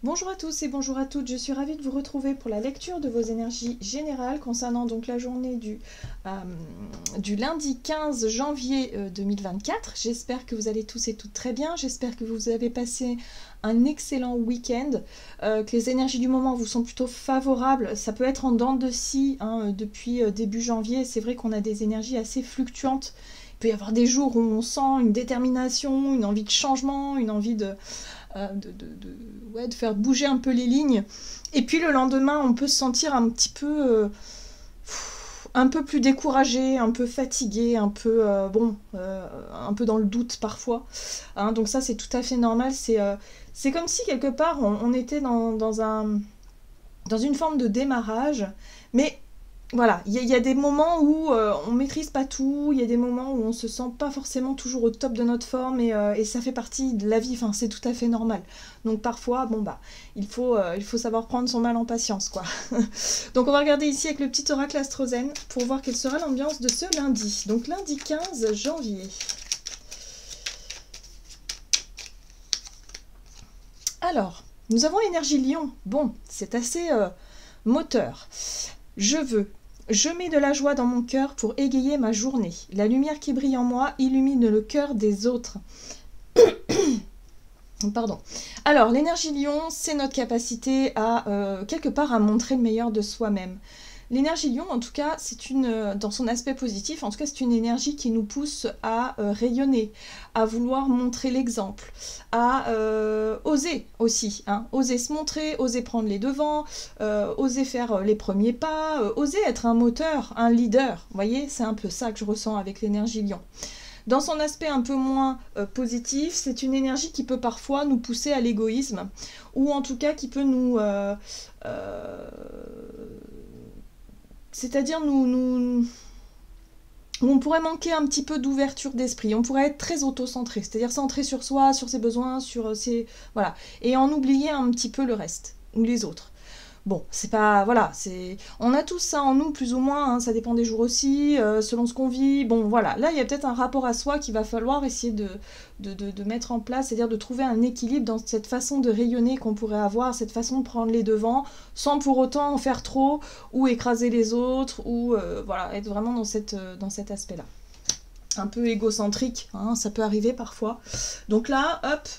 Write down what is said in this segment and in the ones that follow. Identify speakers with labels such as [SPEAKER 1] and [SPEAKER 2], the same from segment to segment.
[SPEAKER 1] Bonjour à tous et bonjour à toutes, je suis ravie de vous retrouver pour la lecture de vos énergies générales concernant donc la journée du lundi 15 janvier 2024. J'espère que vous allez tous et toutes très bien, j'espère que vous avez passé un excellent week-end, que les énergies du moment vous sont plutôt favorables. Ça peut être en dents de scie depuis début janvier, c'est vrai qu'on a des énergies assez fluctuantes. Il peut y avoir des jours où on sent une détermination, une envie de changement, une envie de faire bouger un peu les lignes. Et puis le lendemain, on peut se sentir un peu plus découragé, un peu fatigué, un peu un peu dans le doute parfois. Donc ça, c'est tout à fait normal. C'est comme si quelque part on était dans une forme de démarrage, mais voilà, il y a des moments où on maîtrise pas tout, il y a des moments où on se sent pas forcément toujours au top de notre forme et ça fait partie de la vie, enfin c'est tout à fait normal. Donc parfois, il faut savoir prendre son mal en patience, quoi. Donc on va regarder ici avec le petit oracle astrozène pour voir quelle sera l'ambiance de ce lundi. Donc lundi 15 janvier. Alors, nous avons l'énergie lion. Bon, c'est assez moteur. Je mets de la joie dans mon cœur pour égayer ma journée. La lumière qui brille en moi illumine le cœur des autres. Pardon. Alors, l'énergie lion, c'est notre capacité à, quelque part, à montrer le meilleur de soi-même. L'énergie lion, en tout cas, dans son aspect positif, en tout cas, c'est une énergie qui nous pousse à rayonner, à vouloir montrer l'exemple, à oser aussi, oser se montrer, oser prendre les devants, oser faire les premiers pas, oser être un moteur, un leader. Vous voyez, c'est un peu ça que je ressens avec l'énergie lion. Dans son aspect un peu moins positif, c'est une énergie qui peut parfois nous pousser à l'égoïsme, ou en tout cas qui peut nous... c'est-à-dire où on pourrait manquer un petit peu d'ouverture d'esprit, on pourrait être très auto-centré, c'est-à-dire centré sur soi, sur ses besoins, sur ses... Voilà, et en oublier un petit peu le reste, ou les autres. Bon, c'est pas... Voilà, c'est... On a tous ça en nous, plus ou moins, ça dépend des jours aussi, selon ce qu'on vit. Bon, voilà, là, il y a peut-être un rapport à soi qu'il va falloir essayer de mettre en place, c'est-à-dire de trouver un équilibre dans cette façon de rayonner qu'on pourrait avoir, cette façon de prendre les devants, sans pour autant en faire trop, ou écraser les autres, ou voilà, être vraiment dans cet aspect-là. Un peu égocentrique, ça peut arriver parfois. Donc là, hop,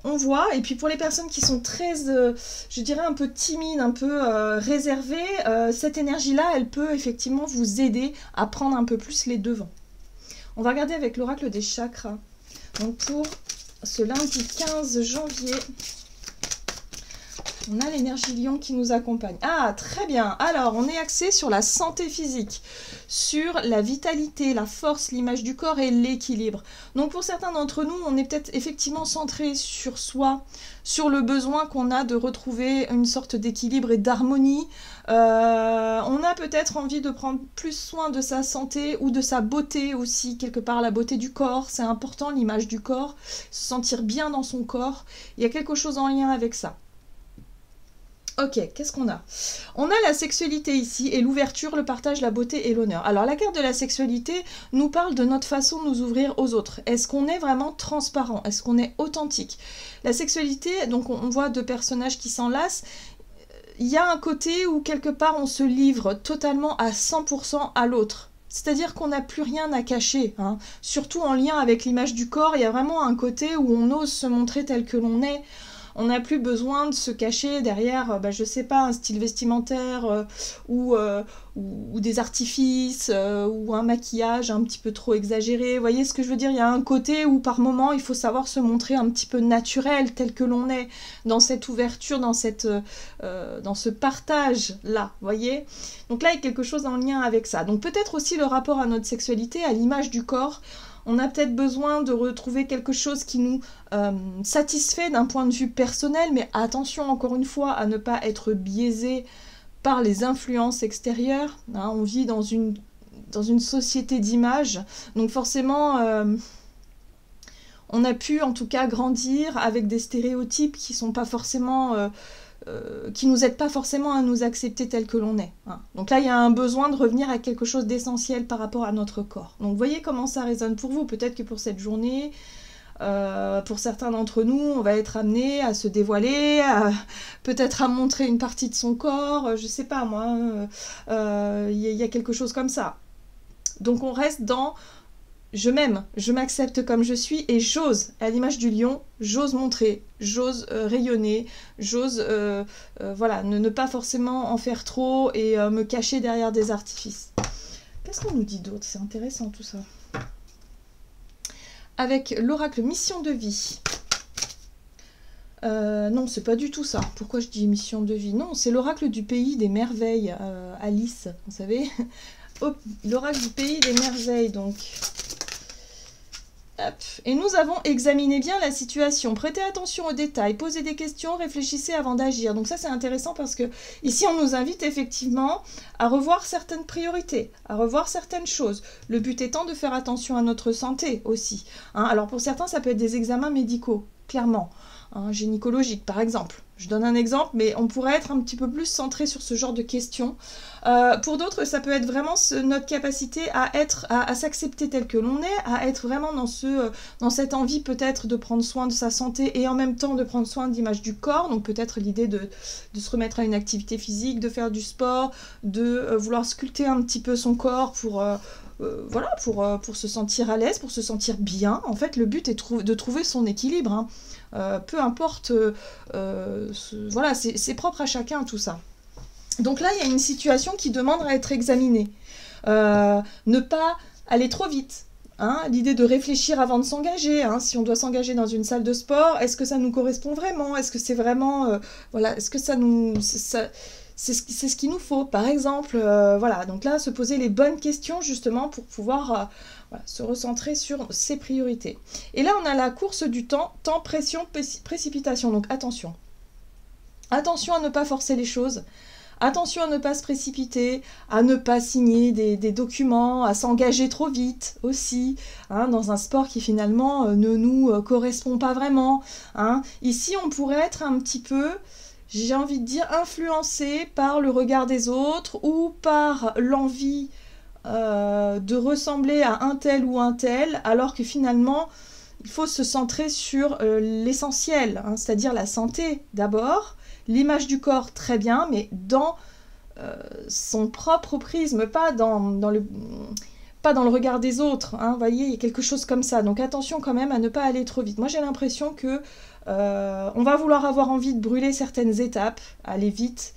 [SPEAKER 1] on voit, et puis pour les personnes qui sont très, je dirais un peu timides, un peu réservées, cette énergie-là, elle peut effectivement vous aider à prendre un peu plus les devants. On va regarder avec l'oracle des chakras. Donc pour ce lundi 15 janvier, on a l'énergie lion qui nous accompagne. Ah, très bien. Alors, on est axé sur la santé physique, sur la vitalité, la force, l'image du corps et l'équilibre. Donc, pour certains d'entre nous, on est peut-être effectivement centré sur soi, sur le besoin qu'on a de retrouver une sorte d'équilibre et d'harmonie. On a peut-être envie de prendre plus soin de sa santé ou de sa beauté aussi, quelque part la beauté du corps. C'est important, l'image du corps, se sentir bien dans son corps. Il y a quelque chose en lien avec ça. Ok, qu'est-ce qu'on a? On a la sexualité ici, et l'ouverture, le partage, la beauté et l'honneur. Alors la carte de la sexualité nous parle de notre façon de nous ouvrir aux autres. Est-ce qu'on est vraiment transparent? Est-ce qu'on est authentique? La sexualité, donc on voit deux personnages qui s'enlacent. Il y a un côté où quelque part on se livre totalement à 100% à l'autre. C'est-à-dire qu'on n'a plus rien à cacher, surtout en lien avec l'image du corps. Il y a vraiment un côté où on ose se montrer tel que l'on est. On n'a plus besoin de se cacher derrière, je sais pas, un style vestimentaire ou des artifices ou un maquillage un petit peu trop exagéré. Vous voyez ce que je veux dire? Il y a un côté où par moment il faut savoir se montrer un petit peu naturel tel que l'on est, dans cette ouverture, dans ce partage-là, vous voyez? Donc là, il y a quelque chose en lien avec ça. Donc peut-être aussi le rapport à notre sexualité, à l'image du corps. On a peut-être besoin de retrouver quelque chose qui nous satisfait d'un point de vue personnel, mais attention encore une fois à ne pas être biaisé par les influences extérieures. On vit dans une société d'image, donc forcément on a pu en tout cas grandir avec des stéréotypes qui sont pas forcément... qui nous aident pas forcément à nous accepter tel que l'on est. Donc là, il y a un besoin de revenir à quelque chose d'essentiel par rapport à notre corps. Donc vous voyez comment ça résonne pour vous. Peut-être que pour cette journée, Pour certains d'entre nous, on va être amené à se dévoiler, peut-être à montrer une partie de son corps, je sais pas moi, y a quelque chose comme ça. Donc on reste dans je m'aime, je m'accepte comme je suis et j'ose, à l'image du lion, j'ose montrer, j'ose rayonner, j'ose voilà, ne pas forcément en faire trop et me cacher derrière des artifices. Qu'est-ce qu'on nous dit d'autre? C'est intéressant tout ça. Avec l'oracle mission de vie. Non, c'est pas du tout ça. Pourquoi je dis mission de vie? Non, c'est l'oracle du pays des merveilles, Alice, vous savez. L'oracle du pays des merveilles, donc. Hop. Et nous avons examiné bien la situation, prêtez attention aux détails, posez des questions, réfléchissez avant d'agir. Donc ça c'est intéressant parce que ici on nous invite effectivement à revoir certaines priorités, à revoir certaines choses. Le but étant de faire attention à notre santé aussi. Hein. Alors pour certains ça peut être des examens médicaux, clairement. Gynécologique par exemple. Je donne un exemple, mais on pourrait être un petit peu plus centré sur ce genre de questions. Pour d'autres, ça peut être vraiment notre capacité à s'accepter tel que l'on est, à être vraiment dans cette envie peut-être de prendre soin de sa santé et en même temps de prendre soin de l'image du corps. Donc peut-être l'idée de se remettre à une activité physique, de faire du sport, de vouloir sculpter un petit peu son corps pour... voilà, pour se sentir à l'aise, pour se sentir bien. En fait, le but est de trouver son équilibre. Hein. Peu importe, voilà, c'est propre à chacun tout ça. Donc là, il y a une situation qui demande à être examinée. Ne pas aller trop vite. Hein, l'idée de réfléchir avant de s'engager. Hein, si on doit s'engager dans une salle de sport, est-ce que ça nous correspond vraiment? Est-ce que c'est vraiment... voilà, est-ce que ça nous... C'est ce qu'il nous faut, par exemple, voilà, donc là, se poser les bonnes questions, justement, pour pouvoir voilà, se recentrer sur ses priorités. Et là, on a la course du temps, temps, pression, précipitation, donc attention. Attention à ne pas forcer les choses, attention à ne pas se précipiter, à ne pas signer des documents, à s'engager trop vite aussi, hein, dans un sport qui finalement ne nous correspond pas vraiment. Hein. Ici, on pourrait être un petit peu... j'ai envie de dire, influencé par le regard des autres ou par l'envie de ressembler à un tel ou un tel, alors que finalement, il faut se centrer sur l'essentiel, hein, c'est-à-dire la santé d'abord, l'image du corps très bien, mais dans son propre prisme, pas dans le regard des autres, hein, vous voyez, il y a quelque chose comme ça, donc attention quand même à ne pas aller trop vite. Moi j'ai l'impression que on va vouloir avoir envie de brûler certaines étapes, aller vite,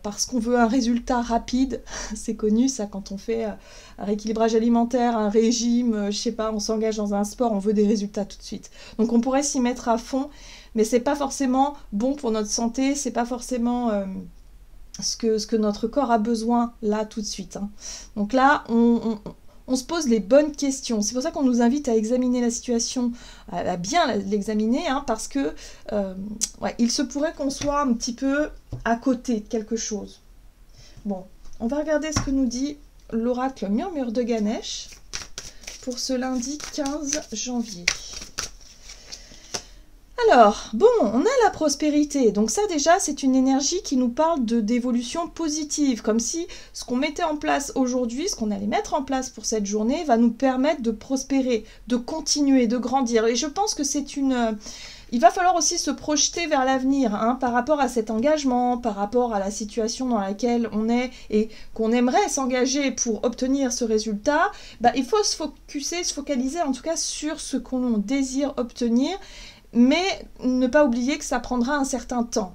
[SPEAKER 1] parce qu'on veut un résultat rapide. C'est connu ça, quand on fait un rééquilibrage alimentaire, un régime, je sais pas, on s'engage dans un sport, on veut des résultats tout de suite. Donc on pourrait s'y mettre à fond, mais c'est pas forcément bon pour notre santé, c'est pas forcément ce que notre corps a besoin là tout de suite. Hein. Donc là, on se pose les bonnes questions. C'est pour ça qu'on nous invite à examiner la situation, à bien l'examiner, hein, parce que ouais, il se pourrait qu'on soit un petit peu à côté de quelque chose. Bon, on va regarder ce que nous dit l'oracle Murmure de Ganesh pour ce lundi 15 janvier. Alors, bon, on a la prospérité, donc ça déjà c'est une énergie qui nous parle d'évolution positive, comme si ce qu'on mettait en place aujourd'hui, ce qu'on allait mettre en place pour cette journée va nous permettre de prospérer, de continuer, de grandir. Et je pense que c'est une... Il va falloir aussi se projeter vers l'avenir, hein, par rapport à cet engagement, par rapport à la situation dans laquelle on est et qu'on aimerait s'engager pour obtenir ce résultat. Bah, il faut se focaliser en tout cas sur ce qu'on désire obtenir, mais ne pas oublier que ça prendra un certain temps.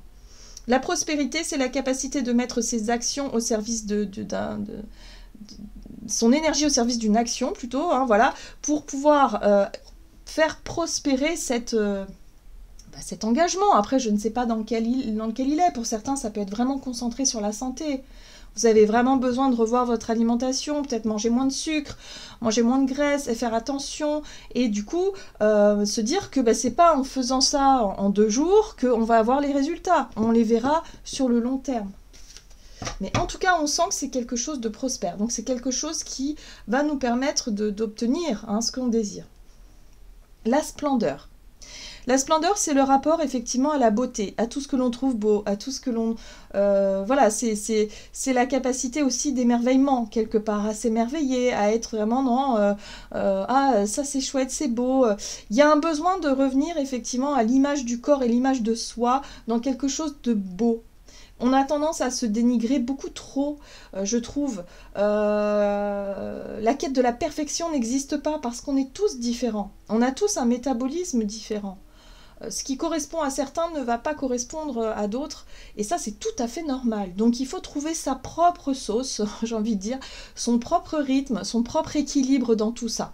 [SPEAKER 1] La prospérité, c'est la capacité de mettre ses actions au service son énergie au service d'une action plutôt, hein, voilà, pour pouvoir faire prospérer cet engagement. Après, je ne sais pas dans lequel il est. Pour certains, ça peut être vraiment concentré sur la santé. Vous avez vraiment besoin de revoir votre alimentation, peut-être manger moins de sucre, manger moins de graisse et faire attention. Et du coup, se dire que c'est pas en faisant ça en 2 jours qu'on va avoir les résultats. On les verra sur le long terme. Mais en tout cas, on sent que c'est quelque chose de prospère. Donc c'est quelque chose qui va nous permettre d'obtenir, hein, ce qu'on désire. La splendeur. La splendeur, c'est le rapport effectivement à la beauté, à tout ce que l'on trouve beau, à tout ce que l'on... voilà, c'est la capacité aussi d'émerveillement, quelque part, à s'émerveiller, à être vraiment dans... ah, ça c'est chouette, c'est beau. Il y a un besoin de revenir effectivement à l'image du corps et l'image de soi dans quelque chose de beau. On a tendance à se dénigrer beaucoup trop, je trouve. La quête de la perfection n'existe pas parce qu'on est tous différents. On a tous un métabolisme différent. Ce qui correspond à certains ne va pas correspondre à d'autres. Et ça, c'est tout à fait normal. Donc il faut trouver sa propre sauce, j'ai envie de dire, son propre rythme, son propre équilibre dans tout ça.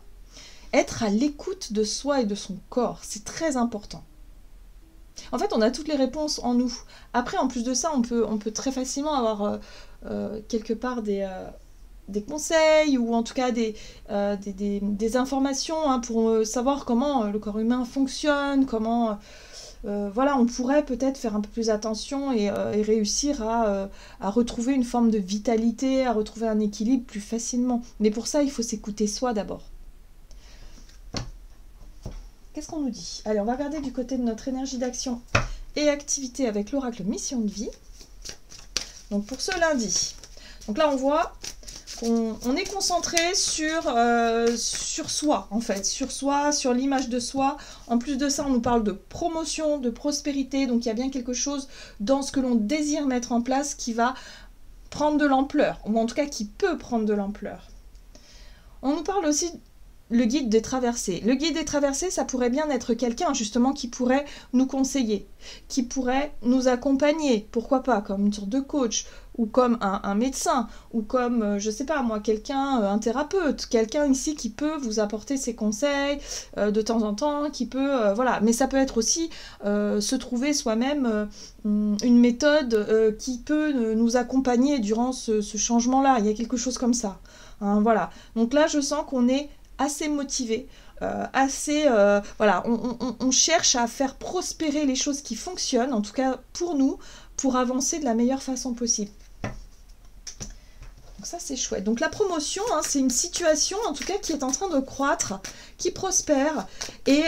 [SPEAKER 1] Être à l'écoute de soi et de son corps, c'est très important. En fait, on a toutes les réponses en nous. Après, en plus de ça, on peut très facilement avoir quelque part des conseils ou en tout cas des informations hein, pour savoir comment le corps humain fonctionne, comment... voilà, on pourrait peut-être faire un peu plus attention et réussir à retrouver une forme de vitalité, à retrouver un équilibre plus facilement. Mais pour ça, il faut s'écouter soi d'abord. Qu'est-ce qu'on nous dit? Allez, on va regarder du côté de notre énergie d'action et activité avec l'oracle mission de vie. Donc pour ce lundi. Donc là, on voit qu'on est concentré sur soi, en fait. Sur soi, sur l'image de soi. En plus de ça, on nous parle de promotion, de prospérité. Donc il y a bien quelque chose dans ce que l'on désire mettre en place qui va prendre de l'ampleur. Ou en tout cas, qui peut prendre de l'ampleur. On nous parle aussi... le guide des traversées. Le guide des traversées, ça pourrait bien être quelqu'un justement qui pourrait nous conseiller, qui pourrait nous accompagner, pourquoi pas, comme une sorte de coach, ou comme un médecin, ou comme, je sais pas moi, quelqu'un, un thérapeute, quelqu'un ici qui peut vous apporter ses conseils de temps en temps, qui peut, voilà. Mais ça peut être aussi se trouver soi-même une méthode qui peut nous accompagner durant ce changement-là. Il y a quelque chose comme ça. Hein, voilà. Donc là, je sens qu'on est assez motivé, voilà, on cherche à faire prospérer les choses qui fonctionnent, en tout cas pour nous, pour avancer de la meilleure façon possible. Donc ça c'est chouette. Donc la promotion, hein, c'est une situation en tout cas qui est en train de croître, qui prospère et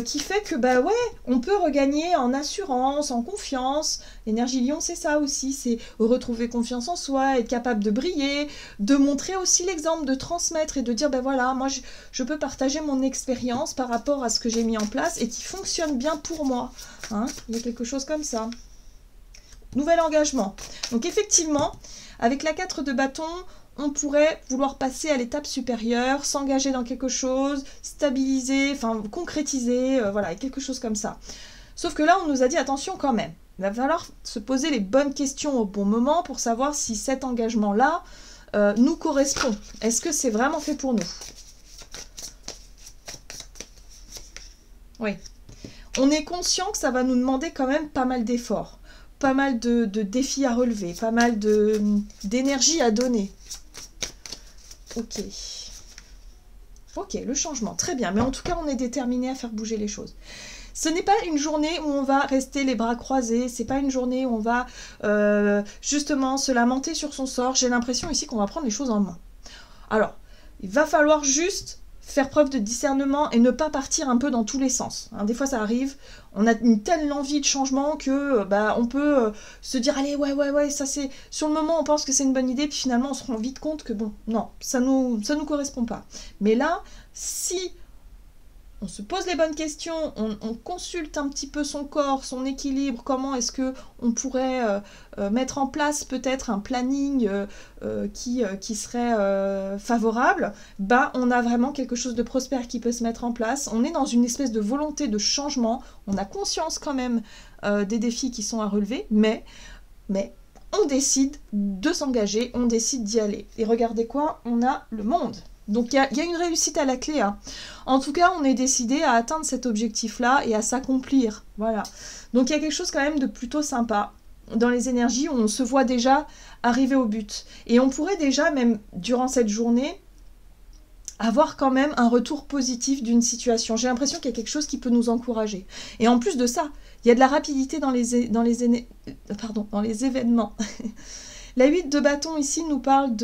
[SPEAKER 1] qui fait que bah ouais, on peut regagner en assurance, en confiance. L'énergie lion c'est ça aussi, c'est retrouver confiance en soi, être capable de briller, de montrer aussi l'exemple, de transmettre et de dire ben voilà, moi je peux partager mon expérience par rapport à ce que j'ai mis en place et qui fonctionne bien pour moi. Hein, il y a quelque chose comme ça. Nouvel engagement. Donc effectivement, avec la 4 de bâton, on pourrait vouloir passer à l'étape supérieure, s'engager dans quelque chose, stabiliser, enfin concrétiser, voilà, quelque chose comme ça. Sauf que là, on nous a dit attention quand même. Il va falloir se poser les bonnes questions au bon moment pour savoir si cet engagement-là nous correspond. Est-ce que c'est vraiment fait pour nous? Oui. On est conscient que ça va nous demander quand même pas mal d'efforts. Pas mal de défis à relever, pas mal d'énergie à donner. Ok. Ok, le changement, très bien. Mais en tout cas, on est déterminé à faire bouger les choses. Ce n'est pas une journée où on va rester les bras croisés. C'est pas une journée où on va justement se lamenter sur son sort. J'ai l'impression ici qu'on va prendre les choses en main. Alors, il va falloir juste faire preuve de discernement et ne pas partir un peu dans tous les sens. Hein, des fois, ça arrive. On a une telle envie de changement que bah, on peut se dire allez ouais ça c'est sur le moment on pense que c'est une bonne idée puis finalement on se rend vite compte que bon non ça nous correspond pas. Mais là si on se pose les bonnes questions, on consulte un petit peu son corps, son équilibre, comment est-ce que on pourrait mettre en place peut-être un planning qui serait favorable, bah on a vraiment quelque chose de prospère qui peut se mettre en place. On est dans une espèce de volonté de changement, on a conscience quand même des défis qui sont à relever, mais on décide de s'engager, on décide d'y aller. Et regardez quoi, on a le monde. Donc il y a une réussite à la clé. Hein. En tout cas, on est décidé à atteindre cet objectif-là et à s'accomplir. Voilà. Donc il y a quelque chose quand même de plutôt sympa dans les énergies où on se voit déjà arriver au but. Et on pourrait déjà, même durant cette journée, avoir quand même un retour positif d'une situation. J'ai l'impression qu'il y a quelque chose qui peut nous encourager. Et en plus de ça, il y a de la rapidité dans les événements. La 8 de bâton ici nous parle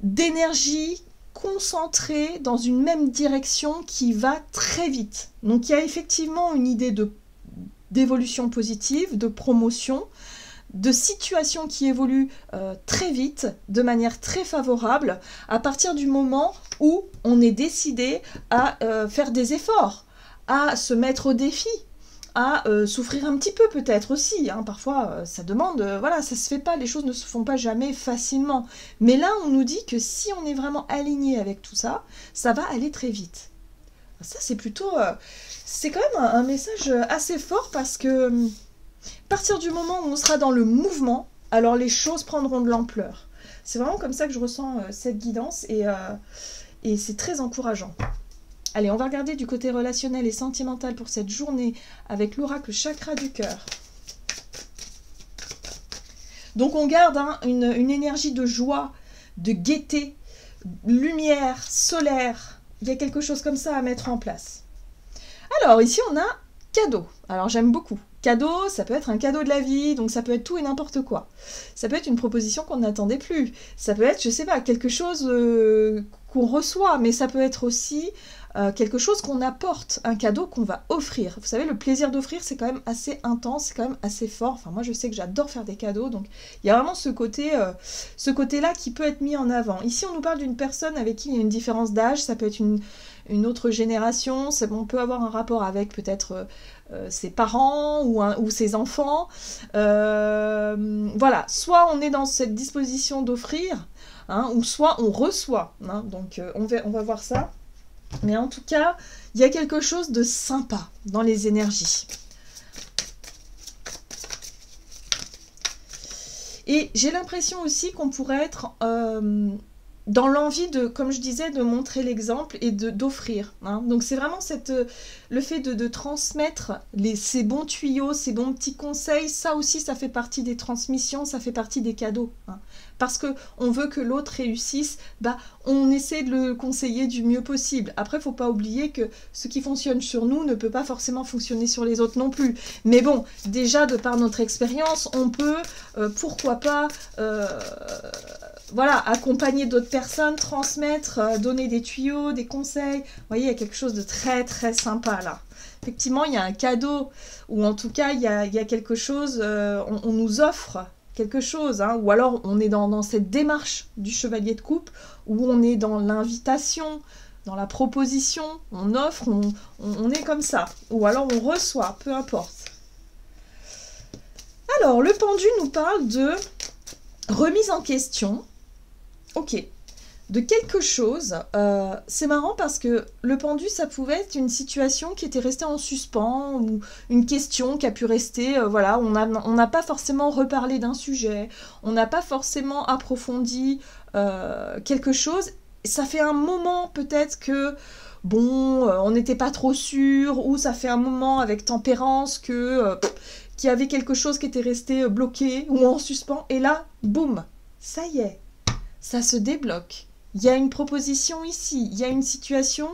[SPEAKER 1] d'énergie concentrés dans une même direction qui va très vite. Donc il y a effectivement une idée d'évolution positive, de promotion, de situation qui évolue très vite, de manière très favorable, à partir du moment où on est décidé à faire des efforts, à se mettre au défi, à souffrir un petit peu peut-être aussi, hein. Parfois ça demande, voilà, ça se fait pas, les choses ne se font pas jamais facilement. Mais là on nous dit que si on est vraiment aligné avec tout ça, ça va aller très vite. Ça c'est plutôt, c'est quand même un message assez fort parce que à partir du moment où on sera dans le mouvement, alors les choses prendront de l'ampleur. C'est vraiment comme ça que je ressens cette guidance et c'est très encourageant. Allez, on va regarder du côté relationnel et sentimental pour cette journée avec l'oracle chakra du cœur. Donc on garde une énergie de joie, de gaieté, lumière, solaire. Il y a quelque chose comme ça à mettre en place. Alors ici on a cadeau. Alors j'aime beaucoup. Cadeau, ça peut être un cadeau de la vie, donc ça peut être tout et n'importe quoi. Ça peut être une proposition qu'on n'attendait plus. Ça peut être, je sais pas, quelque chose qu'on reçoit, mais ça peut être aussi quelque chose qu'on apporte, un cadeau qu'on va offrir. Vous savez, le plaisir d'offrir, c'est quand même assez intense, c'est quand même assez fort. Enfin, moi, je sais que j'adore faire des cadeaux, donc il y a vraiment ce côté-là qui peut être mis en avant. Ici, on nous parle d'une personne avec qui il y a une différence d'âge, ça peut être une autre génération, on peut avoir un rapport avec peut-être ses parents ou ses enfants. Voilà, soit on est dans cette disposition d'offrir, hein, ou soit on reçoit. Hein, donc on va voir ça. Mais en tout cas, il y a quelque chose de sympa dans les énergies. Et j'ai l'impression aussi qu'on pourrait être dans l'envie de, comme je disais, de montrer l'exemple et d'offrir. Hein. Donc c'est vraiment le fait de transmettre ces bons tuyaux, ces bons petits conseils, ça aussi ça fait partie des transmissions, ça fait partie des cadeaux. Hein. Parce qu'on veut que l'autre réussisse, on essaie de le conseiller du mieux possible. Après, il ne faut pas oublier que ce qui fonctionne sur nous ne peut pas forcément fonctionner sur les autres non plus. Mais bon, déjà, de par notre expérience, on peut, pourquoi pas, voilà, accompagner d'autres personnes, transmettre, donner des tuyaux, des conseils. Vous voyez, il y a quelque chose de très, très sympa là. Effectivement, il y a un cadeau, ou en tout cas, il y a quelque chose, on nous offre quelque chose, hein, ou alors on est dans cette démarche du chevalier de coupe, où on est dans l'invitation, dans la proposition, on offre, on est comme ça, ou alors on reçoit, peu importe. Alors, le pendu nous parle de remise en question, ok, de quelque chose. C'est marrant parce que le pendu, ça pouvait être une situation qui était restée en suspens ou une question qui a pu rester, voilà, on n'a pas forcément reparlé d'un sujet, on n'a pas forcément approfondi quelque chose. Ça fait un moment peut-être que, bon, on n'était pas trop sûr, ou ça fait un moment avec tempérance qu'il y avait quelque chose qui était resté bloqué ou en suspens, et là, boum, ça y est, ça se débloque. Il y a une proposition ici, il y a une situation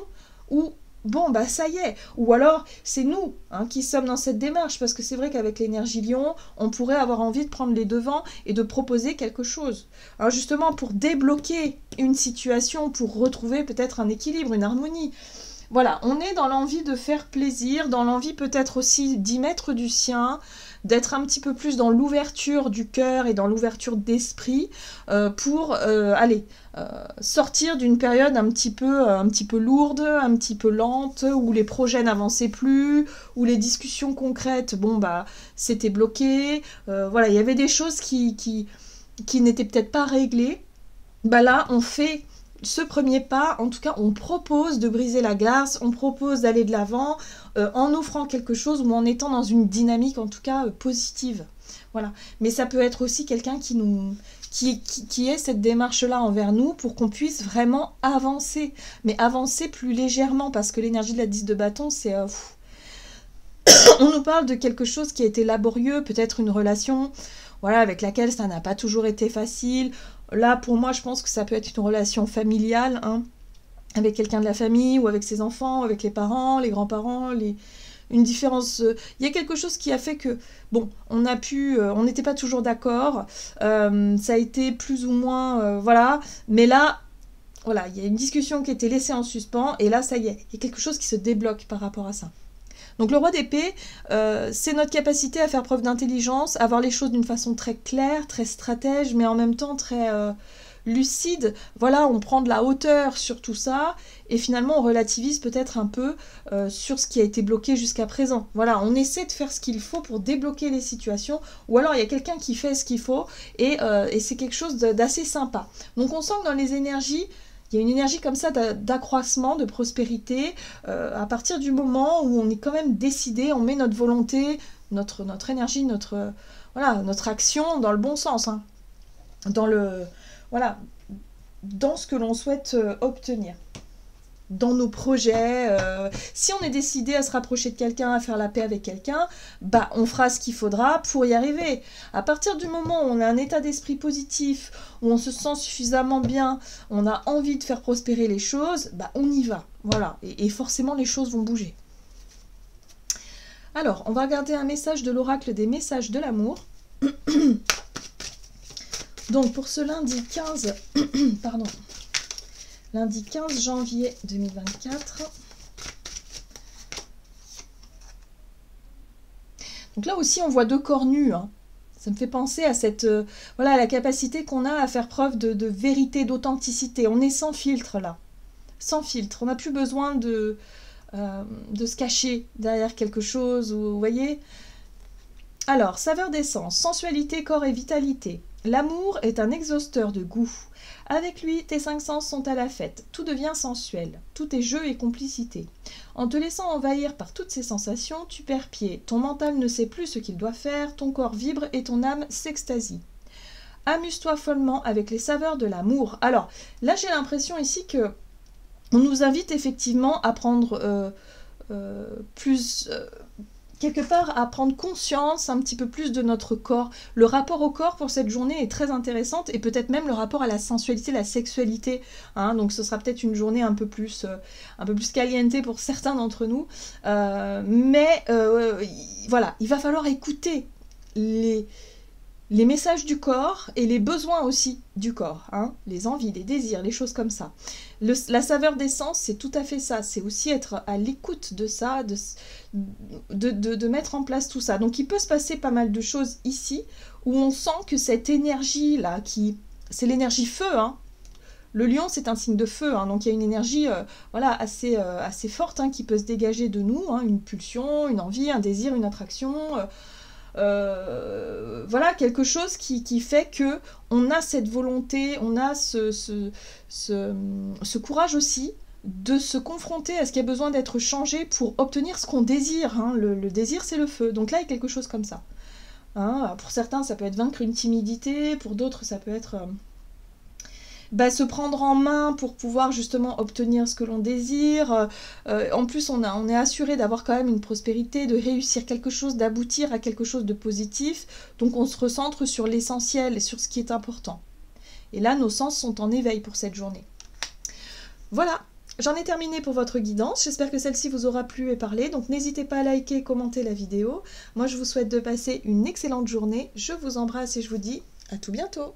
[SPEAKER 1] où, bon, ça y est. Ou alors, c'est nous qui sommes dans cette démarche, parce que c'est vrai qu'avec l'énergie lion, on pourrait avoir envie de prendre les devants et de proposer quelque chose. Alors justement, pour débloquer une situation, pour retrouver peut-être un équilibre, une harmonie. Voilà, on est dans l'envie de faire plaisir, dans l'envie peut-être aussi d'y mettre du sien, d'être un petit peu plus dans l'ouverture du cœur et dans l'ouverture d'esprit pour sortir d'une période un petit peu lourde, un petit peu lente, où les projets n'avançaient plus, où les discussions concrètes, c'était bloqué. Voilà, il y avait des choses qui n'étaient peut-être pas réglées. Là, on fait ce premier pas, en tout cas on propose de briser la glace, on propose d'aller de l'avant en offrant quelque chose ou en étant dans une dynamique en tout cas positive. Voilà. Mais ça peut être aussi quelqu'un qui ait cette démarche-là envers nous pour qu'on puisse vraiment avancer, mais avancer plus légèrement, parce que l'énergie de la 10 de bâton, c'est... on nous parle de quelque chose qui a été laborieux, peut-être une relation, voilà, avec laquelle ça n'a pas toujours été facile. Là, pour moi, je pense que ça peut être une relation familiale, avec quelqu'un de la famille, ou avec ses enfants, avec les parents, les grands-parents, une différence. Il y a quelque chose qui a fait que, bon, on n'était pas toujours d'accord, ça a été plus ou moins, voilà, mais là, voilà, il y a une discussion qui était laissée en suspens, et là, ça y est, il y a quelque chose qui se débloque par rapport à ça. Donc le roi d'épée, c'est notre capacité à faire preuve d'intelligence, à voir les choses d'une façon très claire, très stratège, mais en même temps très lucide. Voilà, on prend de la hauteur sur tout ça, et finalement on relativise peut-être un peu sur ce qui a été bloqué jusqu'à présent. Voilà, on essaie de faire ce qu'il faut pour débloquer les situations, ou alors il y a quelqu'un qui fait ce qu'il faut, et c'est quelque chose d'assez sympa. Donc on sent que dans les énergies, il y a une énergie comme ça d'accroissement, de prospérité, à partir du moment où on est quand même décidé, on met notre volonté, notre énergie, voilà, notre action dans le bon sens, hein, voilà, dans ce que l'on souhaite obtenir, dans nos projets. Si on est décidé à se rapprocher de quelqu'un, à faire la paix avec quelqu'un, bah on fera ce qu'il faudra pour y arriver. À partir du moment où on a un état d'esprit positif, où on se sent suffisamment bien, on a envie de faire prospérer les choses, bah on y va. Voilà, et forcément les choses vont bouger. Alors, on va regarder un message de l'oracle des messages de l'amour. Donc pour ce lundi 15, pardon, lundi 15 janvier 2024. Donc là aussi on voit deux corps nus, hein. Ça me fait penser à cette voilà, la capacité qu'on a à faire preuve de vérité, d'authenticité. On est sans filtre là, sans filtre. On n'a plus besoin de se cacher derrière quelque chose, vous voyez. Alors, saveur d'essence, sensualité, corps et vitalité. L'amour est un exhausteur de goût. Avec lui, tes 5 sens sont à la fête. Tout devient sensuel. Tout est jeu et complicité. En te laissant envahir par toutes ces sensations, tu perds pied. Ton mental ne sait plus ce qu'il doit faire, ton corps vibre et ton âme s'extasie. Amuse-toi follement avec les saveurs de l'amour. Alors, là, j'ai l'impression ici que on nous invite effectivement à prendre quelque part à prendre conscience un petit peu plus de notre corps. Le rapport au corps pour cette journée est très intéressante, et peut-être même le rapport à la sensualité, la sexualité, hein. Donc ce sera peut-être une journée un peu plus caliente pour certains d'entre nous, mais voilà, il va falloir écouter les messages du corps et les besoins aussi du corps, hein, les envies, les désirs, les choses comme ça. La saveur d'essence, c'est tout à fait ça, c'est aussi être à l'écoute de ça, de mettre en place tout ça. Donc il peut se passer pas mal de choses ici, où on sent que cette énergie-là, c'est l'énergie feu, hein. Le lion, c'est un signe de feu, hein, donc il y a une énergie voilà, assez forte, hein, qui peut se dégager de nous, hein, une pulsion, une envie, un désir, une attraction... voilà, quelque chose qui fait que on a cette volonté, on a ce courage aussi de se confronter à ce qui a besoin d'être changé pour obtenir ce qu'on désire, hein. Le désir, c'est le feu. Donc là, il y a quelque chose comme ça, hein. Pour certains, ça peut être vaincre une timidité, pour d'autres, ça peut être... se prendre en main pour pouvoir justement obtenir ce que l'on désire. En plus, on est assuré d'avoir quand même une prospérité, de réussir quelque chose, d'aboutir à quelque chose de positif. Donc on se recentre sur l'essentiel et sur ce qui est important. Et là, nos sens sont en éveil pour cette journée. Voilà, j'en ai terminé pour votre guidance. J'espère que celle-ci vous aura plu et parlé. Donc n'hésitez pas à liker et commenter la vidéo. Moi, je vous souhaite de passer une excellente journée. Je vous embrasse et je vous dis à tout bientôt.